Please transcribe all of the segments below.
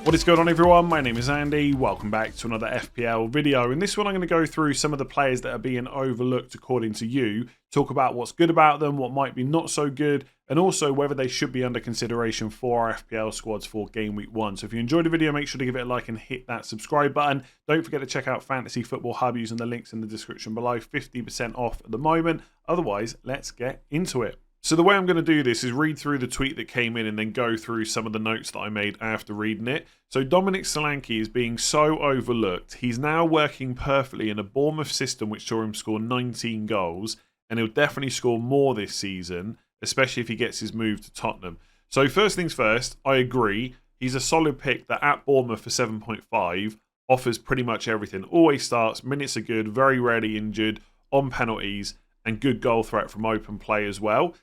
What is going on, everyone? My name is Andy. Welcome back to another FPL video. In this one, I'm going to go through some of the players that are being overlooked according to you, talk about what's good about them, what might be not so good, and also whether they should be under consideration for our FPL squads for Game Week 1. So if you enjoyed the video, make sure to give it a like and hit that subscribe button. Don't forget to check out Fantasy Football Hub using the links in the description below. 50% off at the moment. Otherwise, let's get into it. So the way I'm going to do this is read through the tweet that came in and then go through some of the notes that I made after reading it. So Dominic Solanke is being so overlooked. He's now working perfectly in a Bournemouth system which saw him score 19 goals, and he'll definitely score more this season, especially if he gets his move to Tottenham. So first things first, I agree. He's a solid pick that at Bournemouth for 7.5 offers pretty much everything. Always starts, minutes are good, very rarely injured, on penalties, and good goal threat from open play as well.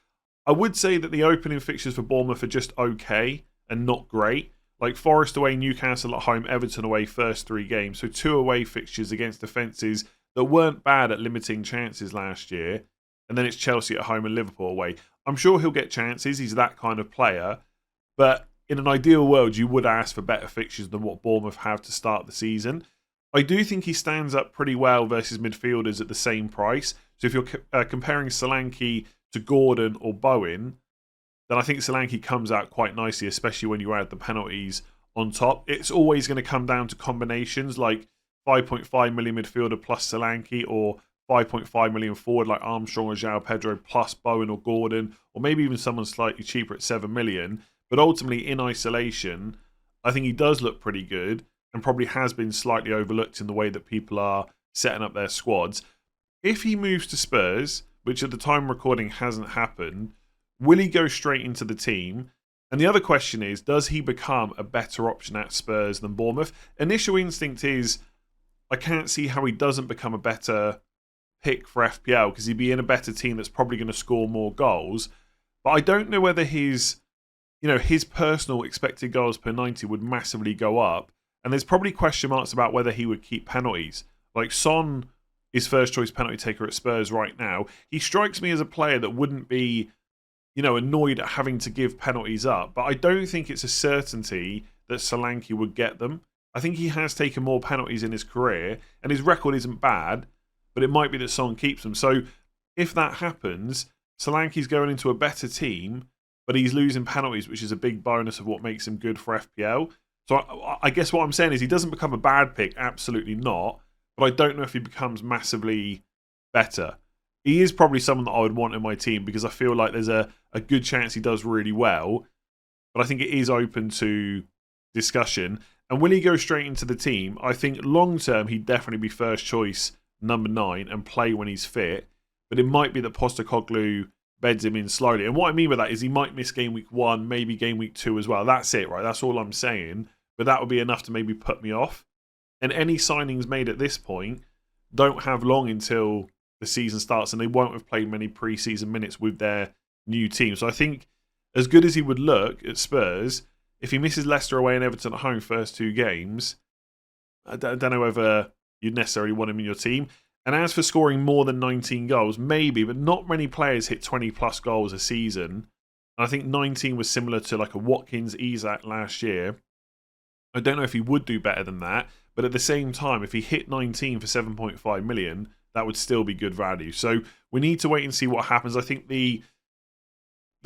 I would say that the opening fixtures for Bournemouth are just okay and not great. Like Forest away, Newcastle at home, Everton away first 3 games. So 2 away fixtures against defences that weren't bad at limiting chances last year. And then it's Chelsea at home and Liverpool away. I'm sure he'll get chances. He's that kind of player. But in an ideal world, you would ask for better fixtures than what Bournemouth have to start the season. I do think he stands up pretty well versus midfielders at the same price. So if you're comparing Solanke to Gordon or Bowen, then I think Solanke comes out quite nicely, especially when you add the penalties on top. It's always going to come down to combinations like 5.5 million midfielder plus Solanke, or 5.5 million forward like Armstrong or João Pedro plus Bowen or Gordon, or maybe even someone slightly cheaper at 7 million. But ultimately, in isolation, I think he does look pretty good and probably has been slightly overlooked in the way that people are setting up their squads. If he moves to Spurs, which at the time of recording hasn't happened, will he go straight into the team? And the other question is, does he become a better option at Spurs than Bournemouth? Initial instinct is, I can't see how he doesn't become a better pick for FPL, because he'd be in a better team that's probably going to score more goals. But I don't know whether his personal expected goals per 90 would massively go up. And there's probably question marks about whether he would keep penalties. Like Son is first choice penalty taker at Spurs right now. He strikes me as a player that wouldn't be, annoyed at having to give penalties up. But I don't think it's a certainty that Solanke would get them. I think he has taken more penalties in his career, and his record isn't bad, but it might be that Son keeps them. So if that happens, Solanke's going into a better team, but he's losing penalties, which is a big bonus of what makes him good for FPL. So I guess what I'm saying is he doesn't become a bad pick, absolutely not. But I don't know if he becomes massively better. He is probably someone that I would want in my team because I feel like there's a good chance he does really well. But I think it is open to discussion. And will he go straight into the team? I think long term he'd definitely be first choice number 9 and play when he's fit. But it might be that Postecoglou beds him in slowly. And what I mean by that is he might miss game week 1, maybe game week 2 as well. That's it, right? That's all I'm saying. But that would be enough to maybe put me off. And any signings made at this point don't have long until the season starts, and they won't have played many pre-season minutes with their new team. So I think as good as he would look at Spurs, if he misses Leicester away and Everton at home first 2 games, I don't know whether you'd necessarily want him in your team. And as for scoring more than 19 goals, maybe, but not many players hit 20 plus goals a season. And I think 19 was similar to like a Watkins Isak last year. I don't know if he would do better than that. But at the same time, if he hit 19 for 7.5 million, that would still be good value. So we need to wait and see what happens. I think the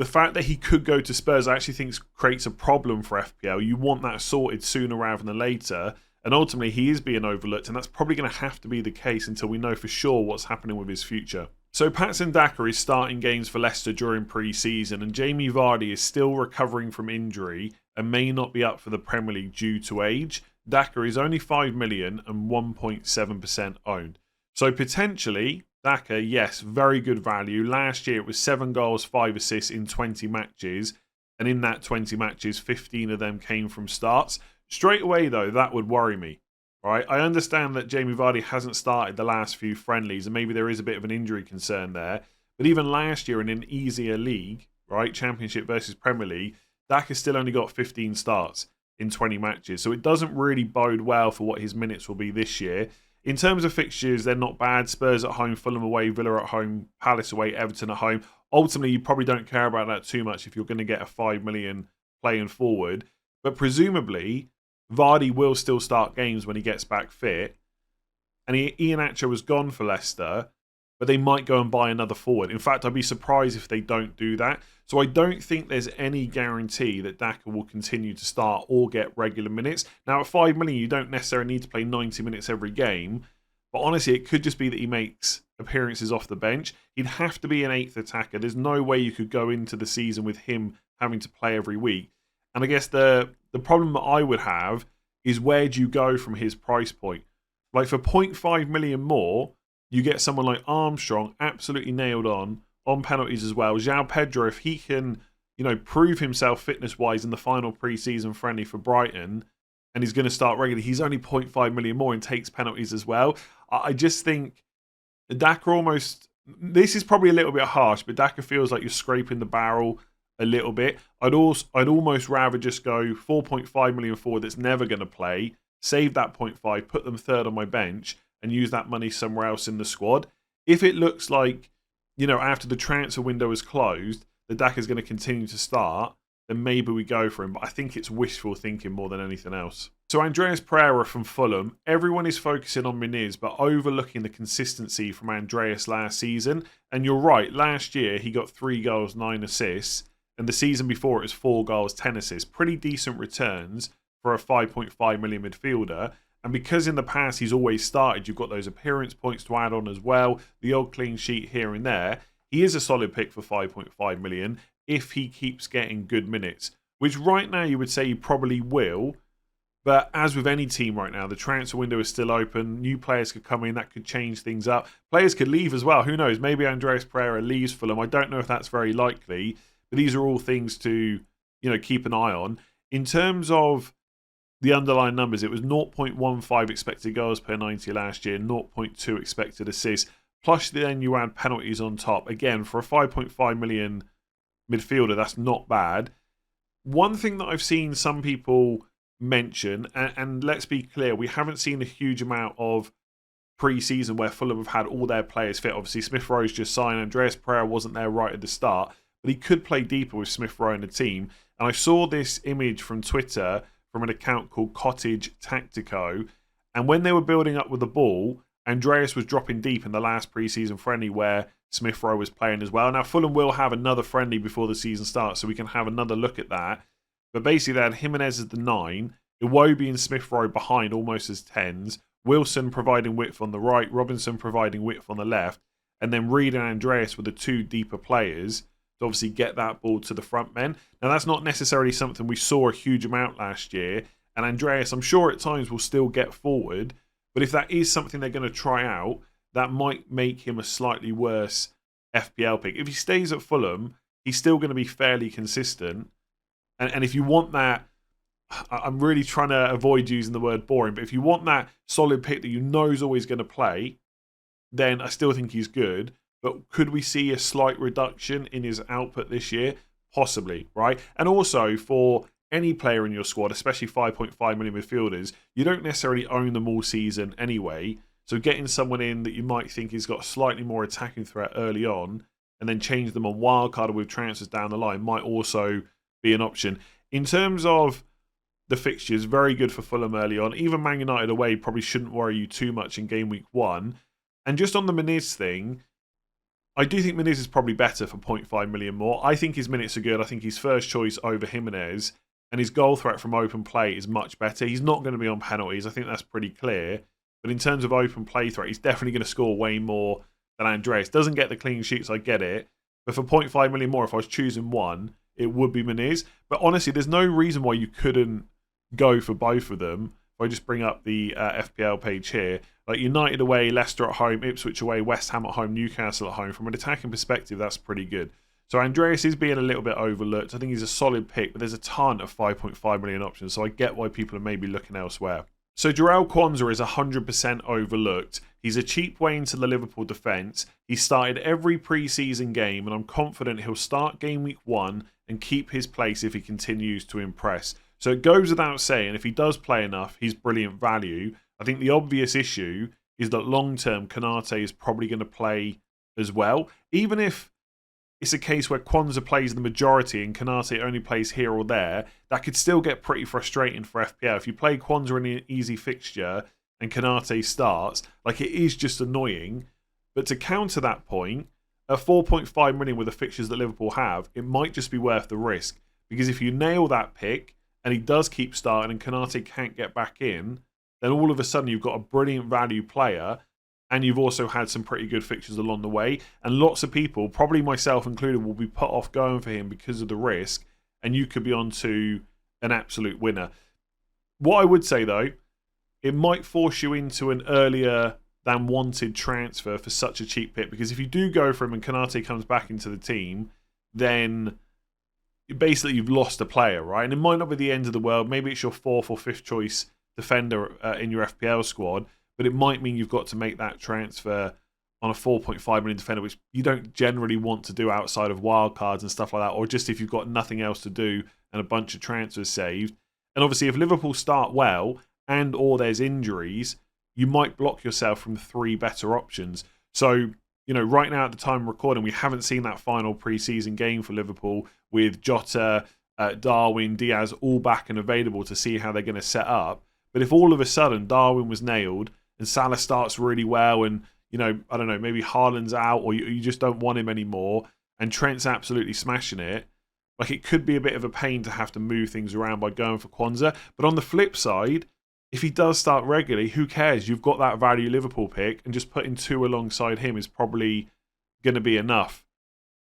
fact that he could go to Spurs, I actually think creates a problem for FPL. You want that sorted sooner rather than later. And ultimately, he is being overlooked. And that's probably going to have to be the case until we know for sure what's happening with his future. So Patson Daka is starting games for Leicester during pre-season. And Jamie Vardy is still recovering from injury and may not be up for the Premier League due to age. Daka is only 5 million and 1.7% owned. So potentially, Daka, yes, very good value. Last year it was 7 goals, 5 assists in 20 matches. And in that 20 matches, 15 of them came from starts. Straight away, though, that would worry me. Right? I understand that Jamie Vardy hasn't started the last few friendlies, and maybe there is a bit of an injury concern there. But even last year in an easier league, right, Championship versus Premier League, Daka still only got 15 starts in 20 matches. So it doesn't really bode well for what his minutes will be this year. In terms of fixtures, they're not bad. Spurs at home, Fulham away, Villa at home, Palace away, Everton at home. Ultimately, you probably don't care about that too much if you're going to get a 5 million playing forward. But presumably, Vardy will still start games when he gets back fit. And Iheanacho was gone for Leicester, but they might go and buy another forward. In fact, I'd be surprised if they don't do that. So I don't think there's any guarantee that Daka will continue to start or get regular minutes. Now, at 5 million, you don't necessarily need to play 90 minutes every game. But honestly, it could just be that he makes appearances off the bench. He'd have to be an 8th attacker. There's no way you could go into the season with him having to play every week. And I guess the problem that I would have is, where do you go from his price point? Like, for 0.5 million more, you get someone like Armstrong absolutely nailed on penalties as well. João Pedro, if he can, prove himself fitness-wise in the final pre-season friendly for Brighton, and he's going to start regularly, he's only 0.5 million more and takes penalties as well. I just think Daka almost... This is probably a little bit harsh, but Daka feels like you're scraping the barrel a little bit. I'd almost rather just go 4.5 million forward that's never going to play, save that 0.5, put them third on my bench, and use that money somewhere else in the squad. If it looks like, after the transfer window is closed, the Daka is going to continue to start, then maybe we go for him. But I think it's wishful thinking more than anything else. So Andreas Pereira from Fulham. Everyone is focusing on Muniz, but overlooking the consistency from Andreas last season. And you're right, last year he got 3 goals, 9 assists. And the season before it was 4 goals, 10 assists. Pretty decent returns for a 5.5 million midfielder. And because in the past he's always started, you've got those appearance points to add on as well, the odd clean sheet here and there. He is a solid pick for 5.5 million if he keeps getting good minutes, which right now you would say he probably will. But as with any team right now, the transfer window is still open. New players could come in, that could change things up. Players could leave as well. Who knows? Maybe Andreas Pereira leaves Fulham. I don't know if that's very likely, but these are all things to, keep an eye on. In terms of the underlying numbers, it was 0.15 expected goals per 90 last year, 0.2 expected assists. Plus, then you add penalties on top. Again, for a 5.5 million midfielder, that's not bad. One thing that I've seen some people mention, and let's be clear, we haven't seen a huge amount of pre-season where Fulham have had all their players fit. Obviously, Smith Rowe's just signed. Andreas Pereira wasn't there right at the start, but he could play deeper with Smith Rowe in the team. And I saw this image from Twitter from an account called Cottage Tactico, and when they were building up with the ball, Andreas was dropping deep in the last pre-season friendly where Smith Rowe was playing as well. Now, Fulham will have another friendly before the season starts, so we can have another look at that. But basically, they had Jimenez as the 9, Iwobi and Smith Rowe behind almost as 10s, Wilson providing width on the right, Robinson providing width on the left, and then Reed and Andreas were the 2 deeper players to obviously get that ball to the front men. Now, that's not necessarily something we saw a huge amount last year, and Andreas, I'm sure at times, will still get forward, but if that is something they're going to try out, that might make him a slightly worse FPL pick. If he stays at Fulham, he's still going to be fairly consistent. And if you want that, I'm really trying to avoid using the word boring, but if you want that solid pick that you know is always going to play, then I still think he's good. But could we see a slight reduction in his output this year? Possibly, right? And also, for any player in your squad, especially 5.5 million midfielders, you don't necessarily own them all season anyway. So getting someone in that you might think has got a slightly more attacking threat early on and then change them on wildcard or with transfers down the line might also be an option. In terms of the fixtures, very good for Fulham early on. Even Man United away probably shouldn't worry you too much in game week 1. And just on the Muniz thing, I do think Muniz is probably better for 0.5 million more. I think his minutes are good. I think he's first choice over Jimenez. And his goal threat from open play is much better. He's not going to be on penalties. I think that's pretty clear. But in terms of open play threat, he's definitely going to score way more than Andreas. Doesn't get the clean sheets, I get it. But for 0.5 million more, if I was choosing one, it would be Muniz. But honestly, there's no reason why you couldn't go for both of them. If I just bring up the FPL page here. Like United away, Leicester at home, Ipswich away, West Ham at home, Newcastle at home. From an attacking perspective, that's pretty good. So Andreas is being a little bit overlooked. I think he's a solid pick, but there's a ton of 5.5 million options, so I get why people are maybe looking elsewhere. So Jarell Quansah is 100% overlooked. He's a cheap way into the Liverpool defence. He started every pre-season game, and I'm confident he'll start game week 1 and keep his place if he continues to impress. So it goes without saying, if he does play enough, he's brilliant value. I think the obvious issue is that long-term, Konate is probably going to play as well. Even if it's a case where Quansah plays the majority and Konate only plays here or there, that could still get pretty frustrating for FPL. If you play Quansah in an easy fixture and Konate starts, like, it is just annoying. But to counter that point, at 4.5 million with the fixtures that Liverpool have, it might just be worth the risk. Because if you nail that pick and he does keep starting and Konate can't get back in, then all of a sudden you've got a brilliant value player and you've also had some pretty good fixtures along the way. And lots of people, probably myself included, will be put off going for him because of the risk, and you could be on to an absolute winner. What I would say, though, it might force you into an earlier than wanted transfer for such a cheap pick, because if you do go for him and Konate comes back into the team, then basically you've lost a player, right? And it might not be the end of the world. Maybe it's your 4th or 5th choice defender in your FPL squad, but it might mean you've got to make that transfer on a 4.5 million defender, which you don't generally want to do outside of wildcards and stuff like that, or just if you've got nothing else to do and a bunch of transfers saved. And obviously, if Liverpool start well and or there's injuries, you might block yourself from 3 better options. So, right now at the time of recording, we haven't seen that final pre-season game for Liverpool with Jota, Darwin, Diaz all back and available to see how they're going to set up. But if all of a sudden Darwin was nailed and Salah starts really well and, I don't know, maybe Haaland's out or you just don't want him anymore and Trent's absolutely smashing it, like, it could be a bit of a pain to have to move things around by going for Quansah. But on the flip side, if he does start regularly, who cares? You've got that value Liverpool pick, and just putting 2 alongside him is probably going to be enough.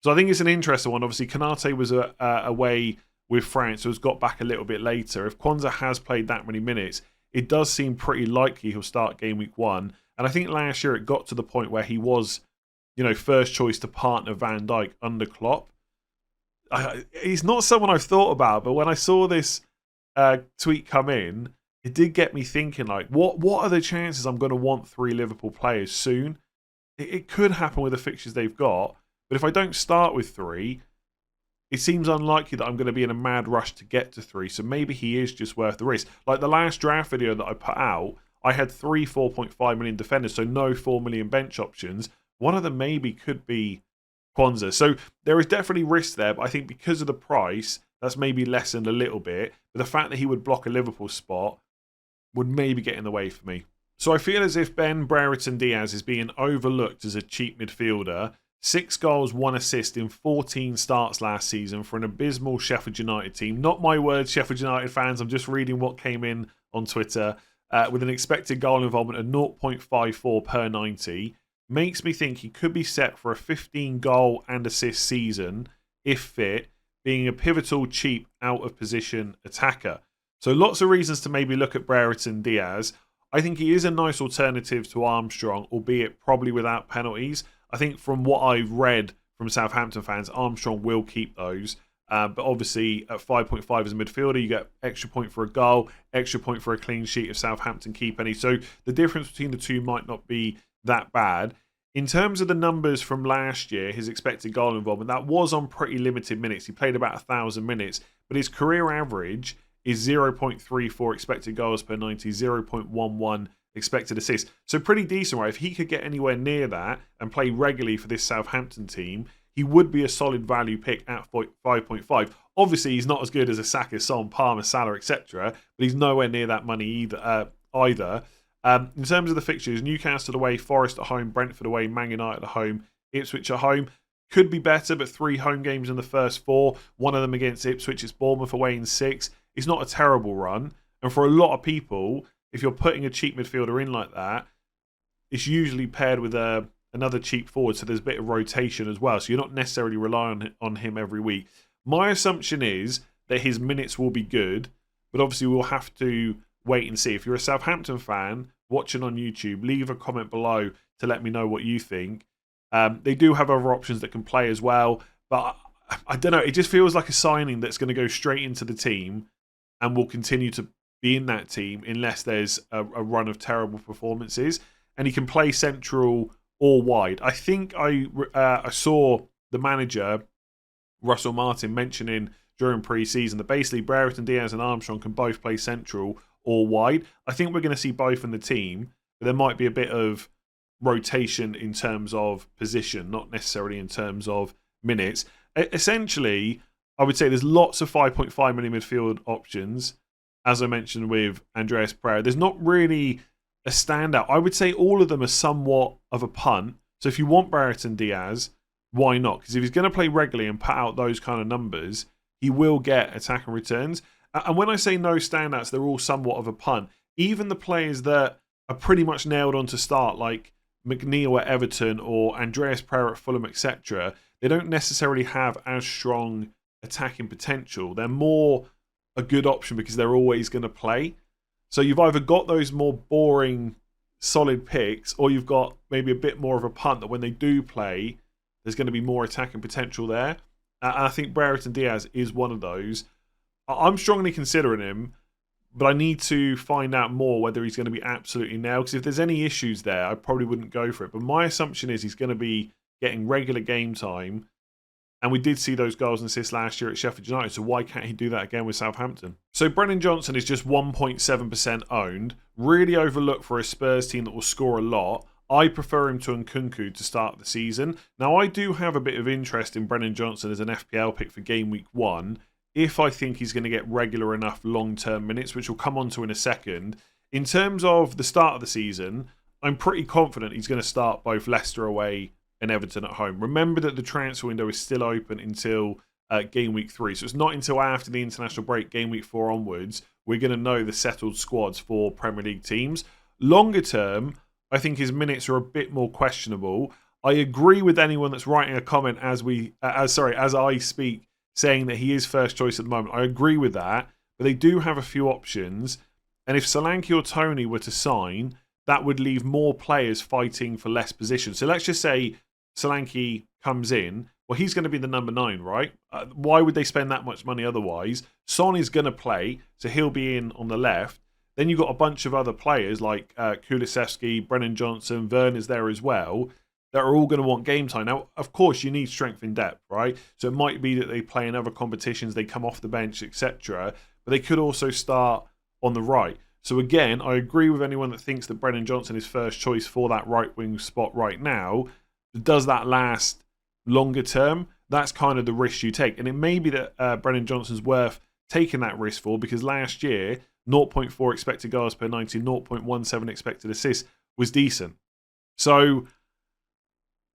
So I think it's an interesting one. Obviously, Konate was away with France, so has got back a little bit later. If Quansah has played that many minutes, it does seem pretty likely he'll start game week 1. And I think last year it got to the point where he was, first choice to partner Van Dijk under Klopp. He's not someone I've thought about, but when I saw this tweet come in, it did get me thinking, like, what are the chances I'm going to want 3 Liverpool players soon? It could happen with the fixtures they've got, but if I don't start with 3, it seems unlikely that I'm going to be in a mad rush to get to 3, so maybe he is just worth the risk. Like the last draft video that I put out, I had 3 4.5 million defenders, so no 4 million bench options. One of them maybe could be Quansah. So there is definitely risk there, but I think because of the price, that's maybe lessened a little bit. But the fact that he would block a Liverpool spot would maybe get in the way for me. So I feel as if Brereton Díaz is being overlooked as a cheap midfielder. 6 goals, 1 assist in 14 starts last season for an abysmal Sheffield United team. Not my words, Sheffield United fans. I'm just reading what came in on Twitter. With an expected goal involvement of 0.54 per 90. Makes me think he could be set for a 15 goal and assist season, if fit, being a pivotal, cheap, out of position attacker. So lots of reasons to maybe look at Brereton Díaz. I think he is a nice alternative to Armstrong, albeit probably without penalties. I think from what I've read from Southampton fans, Armstrong will keep those. But obviously at 5.5 as a midfielder, you get extra point for a goal, extra point for a clean sheet if Southampton keep any. So the difference between the two might not be that bad. In terms of the numbers from last year, his expected goal involvement, that was on pretty limited minutes. He played about 1,000 minutes, but his career average is 0.34 expected goals per 90, 0.11 expected assists. So pretty decent, right? If he could get anywhere near that and play regularly for this Southampton team, he would be a solid value pick at 5.5. Obviously, he's not as good as a Saka, Son, Palmer, Salah, etc., but he's nowhere near that money either. In terms of the fixtures, Newcastle away, Forest at home, Brentford away, Man United at home, Ipswich at home. Could be better, but 3 home games in the first 4. One of them against Ipswich. It's Bournemouth away in 6. It's not a terrible run. And for a lot of people, if you're putting a cheap midfielder in like that, it's usually paired with another cheap forward, so there's a bit of rotation as well. So you're not necessarily relying on him every week. My assumption is that his minutes will be good, but obviously we'll have to wait and see. If you're a Southampton fan watching on YouTube, leave a comment below to let me know what you think. They do have other options that can play as well, but I don't know. It just feels like a signing that's going to go straight into the team and will continue to be in that team unless there's a run of terrible performances. And he can play central or wide. I think I saw the manager, Russell Martin, mentioning during pre-season that basically Brereton Díaz and Armstrong can both play central or wide. I think we're going to see both in the team, but there might be a bit of rotation in terms of position, not necessarily in terms of minutes. Essentially, I would say there's lots of 5.5 million midfield options, as I mentioned with Andreas Pereira. There's not really a standout. I would say all of them are somewhat of a punt. So if you want Brereton Díaz, why not? Because if he's going to play regularly and put out those kind of numbers, he will get attacking returns. And when I say no standouts, they're all somewhat of a punt. Even the players that are pretty much nailed on to start, like McNeil at Everton or Andreas Pereira at Fulham, etc., they don't necessarily have as strong attacking potential. They're more a good option because they're always going to play. So you've either got those more boring, solid picks, or you've got maybe a bit more of a punt that when they do play, there's going to be more attacking potential there. And I think Brereton Díaz is one of those. I'm strongly considering him, but I need to find out more whether he's going to be absolutely nailed. Because if there's any issues there, I probably wouldn't go for it. But my assumption is he's going to be getting regular game time. And we did see those goals and assists last year at Sheffield United, so why can't he do that again with Southampton? So Brereton Johnson is just 1.7% owned, really overlooked for a Spurs team that will score a lot. I prefer him to Nkunku to start the season. Now, I do have a bit of interest in Brereton Johnson as an FPL pick for Game Week 1, if I think he's going to get regular enough long-term minutes, which we'll come on to in a second. In terms of the start of the season, I'm pretty confident he's going to start both Leicester away and Everton at home. Remember that the transfer window is still open until Game Week 3. So it's not until after the international break, Game Week 4 onwards, we're going to know the settled squads for Premier League teams. Longer term, I think his minutes are a bit more questionable. I agree with anyone that's writing a comment as I speak, saying that he is first choice at the moment. I agree with that, but they do have a few options. And if Solanke or Tony were to sign, that would leave more players fighting for less positions. So let's just say Solanke comes in. Well, he's going to be the number 9, right? Why would they spend that much money otherwise? Son is going to play, so he'll be in on the left. Then you've got a bunch of other players like Kulusevski, Brereton Johnson, Vern is there as well, that are all going to want game time. Now, of course, you need strength in depth, right? So it might be that they play in other competitions, they come off the bench, etc. But they could also start on the right. So again, I agree with anyone that thinks that Brereton Johnson is first choice for that right wing spot right now. Does that last longer term? That's kind of the risk you take. And it may be that Brereton Johnson's worth taking that risk for, because last year, 0.4 expected goals per 90, 0.17 expected assists was decent. So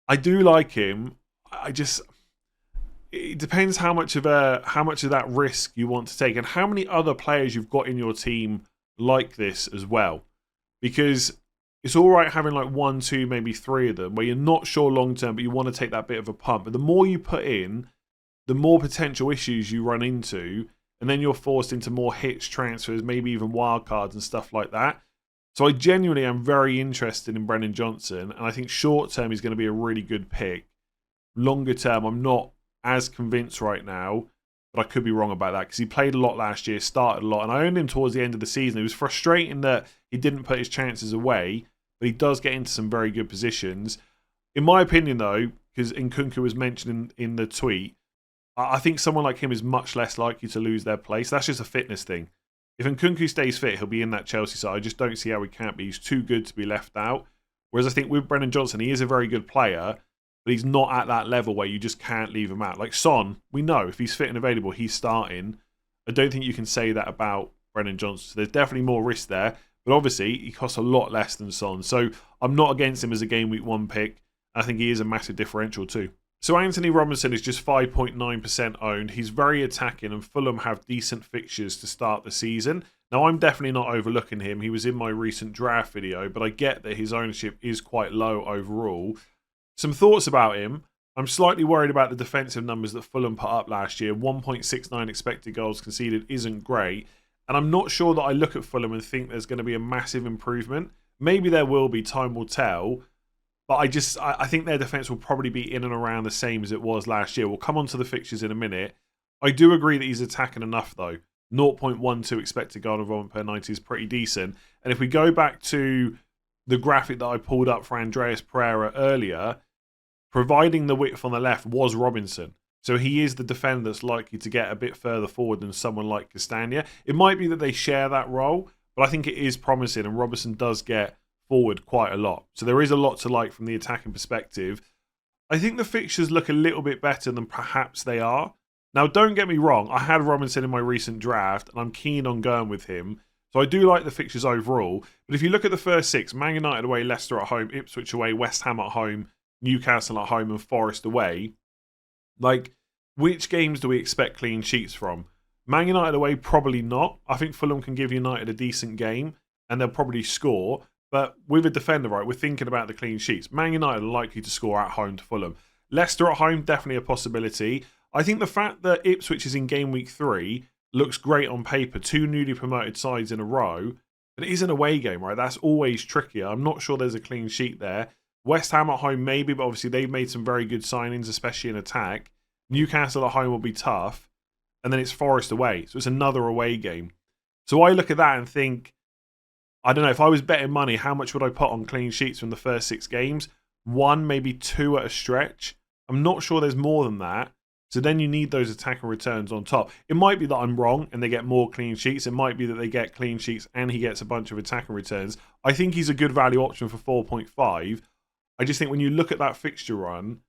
I do like him. It depends how much of that risk you want to take and how many other players you've got in your team like this as well. Because it's all right having like 1, 2, maybe 3 of them where you're not sure long term, but you want to take that bit of a punt. But the more you put in, the more potential issues you run into, and then you're forced into more hits, transfers, maybe even wildcards and stuff like that. So I genuinely am very interested in Brereton Johnson, and I think short term he's going to be a really good pick. Longer term, I'm not as convinced right now, but I could be wrong about that because he played a lot last year, started a lot, and I owned him towards the end of the season. It was frustrating that he didn't put his chances away, but he does get into some very good positions. In my opinion, though, because Nkunku was mentioned in the tweet, I think someone like him is much less likely to lose their place. That's just a fitness thing. If Nkunku stays fit, he'll be in that Chelsea side. I just don't see how he can't be. He's too good to be left out. Whereas I think with Brereton Johnson, he is a very good player, but he's not at that level where you just can't leave him out. Like Son, we know if he's fit and available, he's starting. I don't think you can say that about Brereton Johnson. So there's definitely more risk there. But obviously, he costs a lot less than Son. So I'm not against him as a Game Week 1 pick. I think he is a massive differential too. So Anthony Robinson is just 5.9% owned. He's very attacking, and Fulham have decent fixtures to start the season. Now, I'm definitely not overlooking him. He was in my recent draft video, but I get that his ownership is quite low overall. Some thoughts about him. I'm slightly worried about the defensive numbers that Fulham put up last year. 1.69 expected goals conceded isn't great. And I'm not sure that I look at Fulham and think there's going to be a massive improvement. Maybe there will be, time will tell. But I think their defence will probably be in and around the same as it was last year. We'll come on to the fixtures in a minute. I do agree that he's attacking enough, though. 0.12 expected goal involvement per 90 is pretty decent. And if we go back to the graphic that I pulled up for Andreas Pereira earlier, providing the width on the left was Robinson. So he is the defender that's likely to get a bit further forward than someone like Castagna. It might be that they share that role, but I think it is promising, and Robinson does get forward quite a lot. So there is a lot to like from the attacking perspective. I think the fixtures look a little bit better than perhaps they are. Now, don't get me wrong, I had Robinson in my recent draft, and I'm keen on going with him. So I do like the fixtures overall. But if you look at the first 6, Man United away, Leicester at home, Ipswich away, West Ham at home, Newcastle at home, and Forest away, like, which games do we expect clean sheets from? Man United away, probably not. I think Fulham can give United a decent game, and they'll probably score. But with a defender, right, we're thinking about the clean sheets. Man United are likely to score at home to Fulham. Leicester at home, definitely a possibility. I think the fact that Ipswich is in game week 3 looks great on paper. 2 newly promoted sides in a row. But it is an away game, right? That's always trickier. I'm not sure there's a clean sheet there. West Ham at home, maybe, but obviously they've made some very good signings, especially in attack. Newcastle at home will be tough. And then it's Forest away. So it's another away game. So I look at that and think, I don't know, if I was betting money, how much would I put on clean sheets from the first 6 games? 1, maybe 2 at a stretch. I'm not sure there's more than that. So then you need those attack and returns on top. It might be that I'm wrong and they get more clean sheets. It might be that they get clean sheets and he gets a bunch of attack and returns. I think he's a good value option for 4.5. I just think when you look at that fixture run,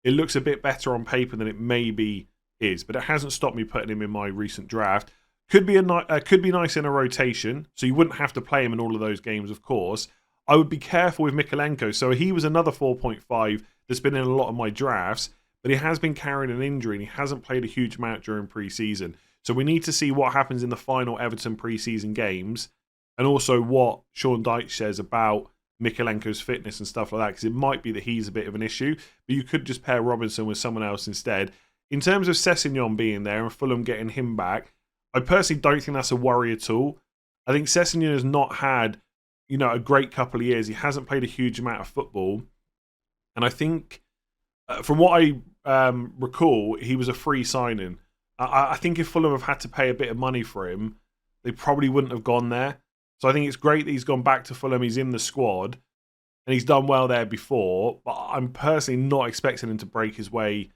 it looks a bit better on paper than it maybe is. But it hasn't stopped me putting him in my recent draft. Could be nice in a rotation, so you wouldn't have to play him in all of those games, of course. I would be careful with Mykolenko. So he was another 4.5 that's been in a lot of my drafts, but he has been carrying an injury and he hasn't played a huge amount during pre-season. So we need to see what happens in the final Everton pre-season games, and also what Sean Dyche says about Mykolenko's fitness and stuff like that, because it might be that he's a bit of an issue, but you could just pair Robinson with someone else instead. In terms of Sessegnon being there and Fulham getting him back, I personally don't think that's a worry at all. I think Sessegnon has not had, a great couple of years. He hasn't played a huge amount of football. And I think, from what I recall, he was a free signing. I think if Fulham have had to pay a bit of money for him, they probably wouldn't have gone there. So I think it's great that he's gone back to Fulham. He's in the squad. And he's done well there before. But I'm personally not expecting him to break his way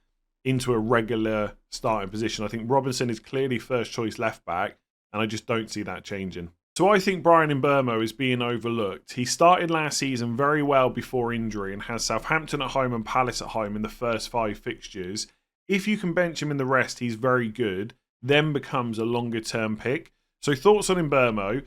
into a regular starting position. I think Robinson is clearly first choice left back, and I just don't see that changing. So I think Bryan Mbeumo is being overlooked. He started last season very well before injury and has Southampton at home and Palace at home in the first 5 fixtures. If you can bench him in the rest, he's very good, then becomes a longer term pick. So thoughts on Mbeumo?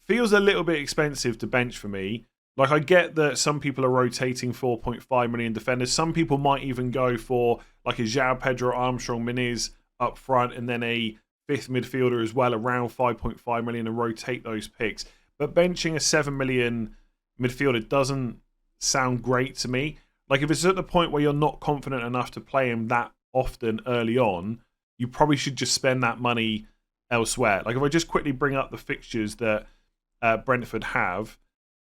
Feels a little bit expensive to bench for me. Like, I get that some people are rotating 4.5 million defenders. Some people might even go for like a João Pedro, Armstrong, Muniz up front, and then a 5th midfielder as well, around 5.5 million, and rotate those picks. But benching a 7 million midfielder doesn't sound great to me. Like, if it's at the point where you're not confident enough to play him that often early on, you probably should just spend that money elsewhere. Like, if I just quickly bring up the fixtures that Brentford have,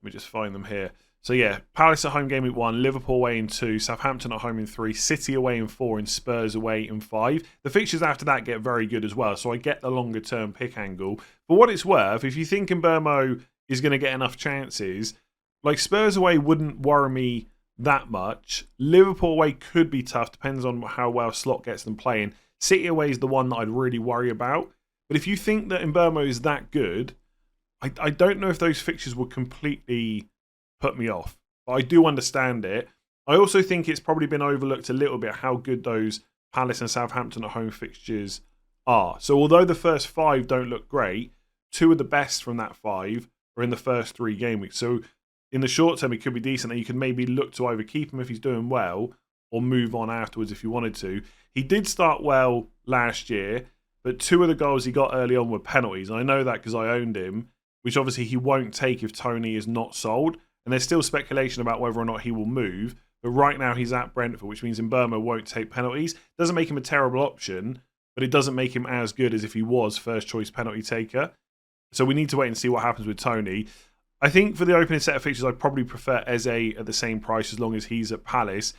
let me just find them here. So yeah, Palace at home game week 1, Liverpool away in 2, Southampton at home in 3, City away in 4, and Spurs away in 5. The fixtures after that get very good as well, so I get the longer term pick angle. For what it's worth, if you think Mbeumo is going to get enough chances, like, Spurs away wouldn't worry me that much. Liverpool away could be tough, depends on how well Slot gets them playing. City away is the one that I'd really worry about. But if you think that Mbeumo is that good, I don't know if those fixtures would completely put me off. But I do understand it. I also think it's probably been overlooked a little bit how good those Palace and Southampton at home fixtures are. So although the first 5 don't look great, 2 of the best from that 5 are in the first 3 game weeks. So in the short term, it could be decent, and you can maybe look to either keep him if he's doing well or move on afterwards if you wanted to. He did start well last year, but 2 of the goals he got early on were penalties. And I know that because I owned him, which obviously he won't take if Tony is not sold. And there's still speculation about whether or not he will move. But right now he's at Brentford, which means Mbeumo won't take penalties. Doesn't make him a terrible option, but it doesn't make him as good as if he was first choice penalty taker. So we need to wait and see what happens with Tony. I think for the opening set of fixtures, I'd probably prefer Eze at the same price as long as he's at Palace.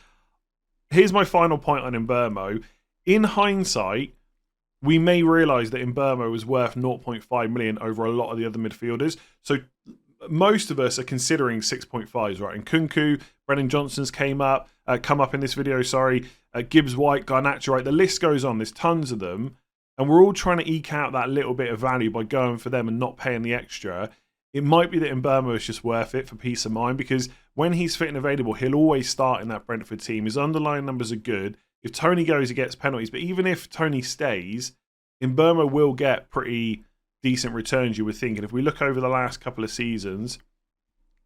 Here's my final point on Mbeumo. In hindsight, we may realise that Mbeumo was worth 0.5 million over a lot of the other midfielders. So most of us are considering 6.5s, right? And Nkunku, Brennan Johnson's come up in this video, Gibbs White, Garnacho, right? The list goes on. There's tons of them. And we're all trying to eke out that little bit of value by going for them and not paying the extra. it might be that Mbeumo is just worth it for peace of mind, because when he's fit and available, he'll always start in that Brentford team. His underlying numbers are good. If Tony goes, he gets penalties. But even if Tony stays, Mbeumo will get pretty decent returns, you would think. And if we look over the last couple of seasons,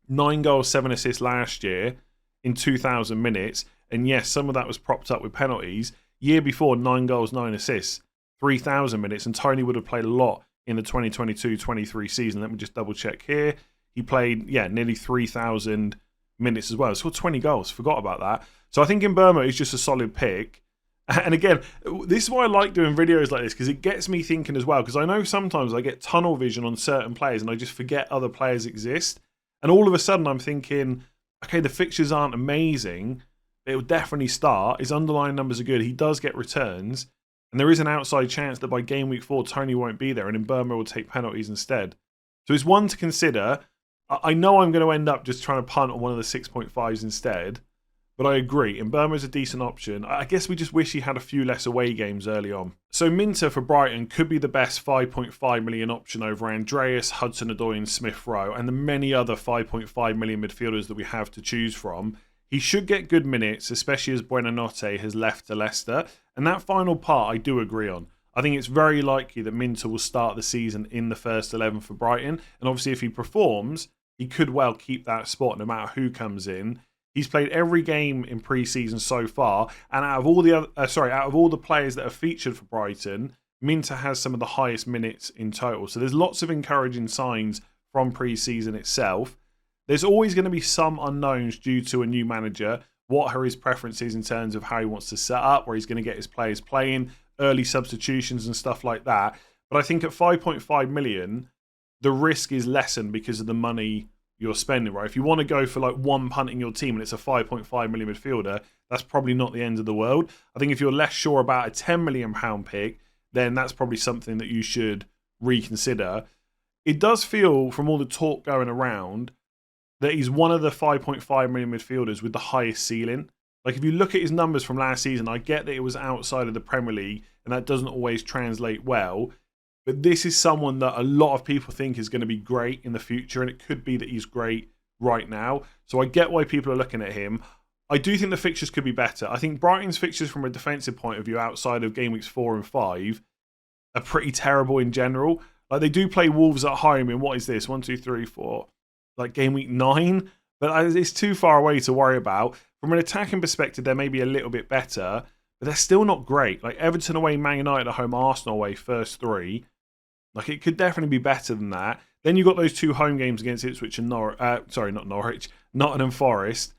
9 goals, 7 assists last year in 2,000 minutes. And yes, some of that was propped up with penalties. Year before, 9 goals, 9 assists, 3,000 minutes. And Tony would have played a lot in the 2022-23 season. Let me just double check here. He played, nearly 3,000 minutes as well. Scored 20 goals. Forgot about that. So I think Mbeumo is just a solid pick. And again, this is why I like doing videos like this, because it gets me thinking as well. Because I know sometimes I get tunnel vision on certain players and I just forget other players exist. And all of a sudden I'm thinking, okay, the fixtures aren't amazing. It will definitely start. His underlying numbers are good. He does get returns. And there is an outside chance that by game week 4, Tony won't be there and Mbeumo will take penalties instead. So it's one to consider. I know I'm going to end up just trying to punt on one of the 6.5s instead. But I agree, Mbeumo is a decent option. I guess we just wish he had a few less away games early on. So Minteh for Brighton could be the best 5.5 million option over Andreas, Hudson-Odoi and Smith-Rowe and the many other 5.5 million midfielders that we have to choose from. He should get good minutes, especially as Buonanotte has left to Leicester. And that final part I do agree on. I think it's very likely that Minteh will start the season in the first 11 for Brighton. And obviously if he performs, he could well keep that spot no matter who comes in. He's played every game in pre-season so far, and out of all the players that are featured for Brighton, Minteh has some of the highest minutes in total. So there's lots of encouraging signs from pre-season itself. There's always going to be some unknowns due to a new manager. What are his preferences in terms of how he wants to set up, where he's going to get his players playing, early substitutions and stuff like that. But I think at 5.5 million, the risk is lessened because of the money you're spending, right? If you want to go for like one punt in your team and it's a 5.5 million midfielder, that's probably not the end of the world. I think if you're less sure about a 10 million pound pick, then that's probably something that you should reconsider. It does feel, from all the talk going around, that he's one of the 5.5 million midfielders with the highest ceiling. Like if you look at his numbers from last season, I get that it was outside of the Premier League and that doesn't always translate well. But this is someone that a lot of people think is going to be great in the future, and it could be that he's great right now. So I get why people are looking at him. I do think the fixtures could be better. I think Brighton's fixtures from a defensive point of view outside of game weeks 4 and 5 are pretty terrible in general. Like they do play Wolves at home in, what is this, 1, 2, 3, 4, like game week 9. But it's too far away to worry about. From an attacking perspective, they're maybe a little bit better, but they're still not great. Like Everton away, Man United at home, Arsenal away, first 3. Like it could definitely be better than that. Then you've got those 2 home games against Ipswich and Nottingham Forest,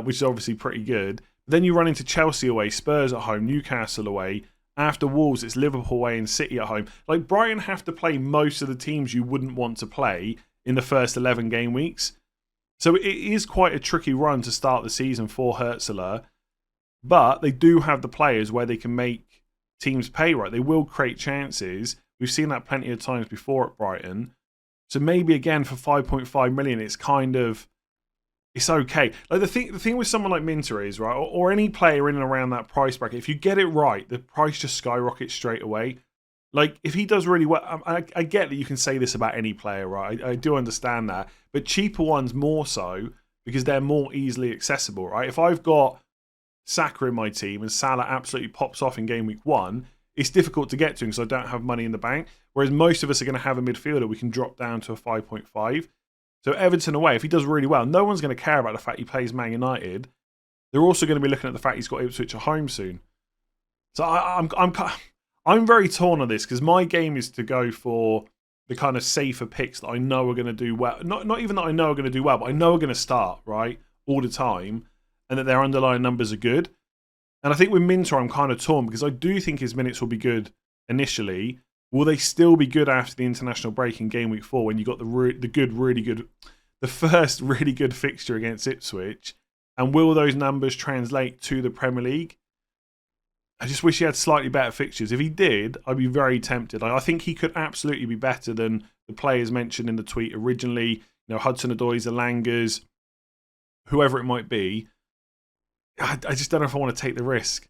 which is obviously pretty good. Then you run into Chelsea away, Spurs at home, Newcastle away. After Wolves, it's Liverpool away and City at home. Like Brighton have to play most of the teams you wouldn't want to play in the first 11 game weeks. So it is quite a tricky run to start the season for Gjertsås. But they do have the players where they can make teams pay right. They will create chances. We've seen that plenty of times before at Brighton. So maybe again for 5.5 million, it's okay. Like the thing with someone like Minteh is, right, or any player in and around that price bracket, if you get it right, the price just skyrockets straight away. Like if he does really well, I get that you can say this about any player, right? I do understand that. But cheaper ones more so because they're more easily accessible, right? If I've got Saka in my team and Salah absolutely pops off in game week 1, it's difficult to get to because I don't have money in the bank. Whereas most of us are going to have a midfielder we can drop down to a 5.5. So Everton away, if he does really well, no one's going to care about the fact he plays Man United. They're also going to be looking at the fact he's got Ipswich at home soon. So I'm very torn on this because my game is to go for the kind of safer picks that I know are going to do well. Not even that I know are going to do well, but I know are going to start, right, all the time, and that their underlying numbers are good. And I think with Minteh, I'm kind of torn because I do think his minutes will be good initially. Will they still be good after the international break in game week 4 when you got the first really good fixture against Ipswich? And will those numbers translate to the Premier League? I just wish he had slightly better fixtures. If he did, I'd be very tempted. I think he could absolutely be better than the players mentioned in the tweet originally. You know, Hudson-Odoi, Zolangas, whoever it might be. I just don't know if I want to take the risk.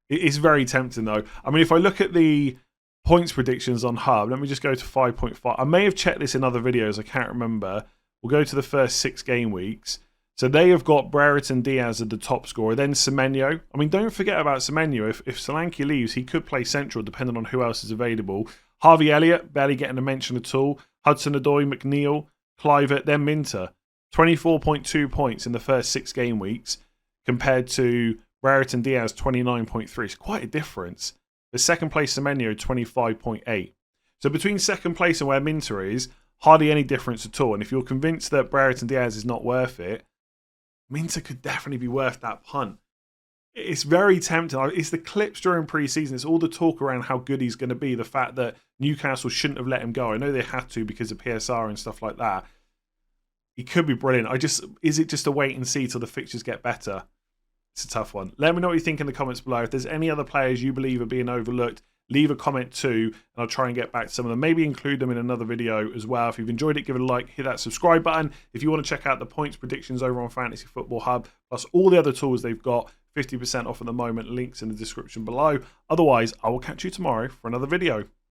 It's very tempting though. I mean, if I look at the points predictions on Hub. Let me just go to 5.5. I may have checked this in other videos. I can't remember. We'll go to the first 6 game weeks. So they have got Brereton Díaz as the top scorer. Then Semenyo. I mean, don't forget about Semenyo. If Solanke leaves, he could play central depending on who else is available. Harvey Elliott, barely getting a mention at all. Hudson-Odoi, McNeil, Clivert, then Minteh. 24.2 points in the first 6 game weeks compared to Brereton Díaz, 29.3. It's quite a difference. The second place Semenyo, 25.8. So between second place and where Minteh is, hardly any difference at all. And if you're convinced that Brereton Díaz is not worth it, Minteh could definitely be worth that punt. It's very tempting. It's the clips during pre-season. It's all the talk around how good he's going to be. The fact that Newcastle shouldn't have let him go. I know they had to because of PSR and stuff like that. He could be brilliant. Is it just a wait and see till the fixtures get better? It's a tough one. Let me know what you think in the comments below. If there's any other players you believe are being overlooked, leave a comment too, and I'll try and get back to some of them. Maybe include them in another video as well. If you've enjoyed it, give it a like, hit that subscribe button. If you want to check out the points predictions over on Fantasy Football Hub, plus all the other tools they've got, 50% off at the moment, links in the description below. Otherwise, I will catch you tomorrow for another video.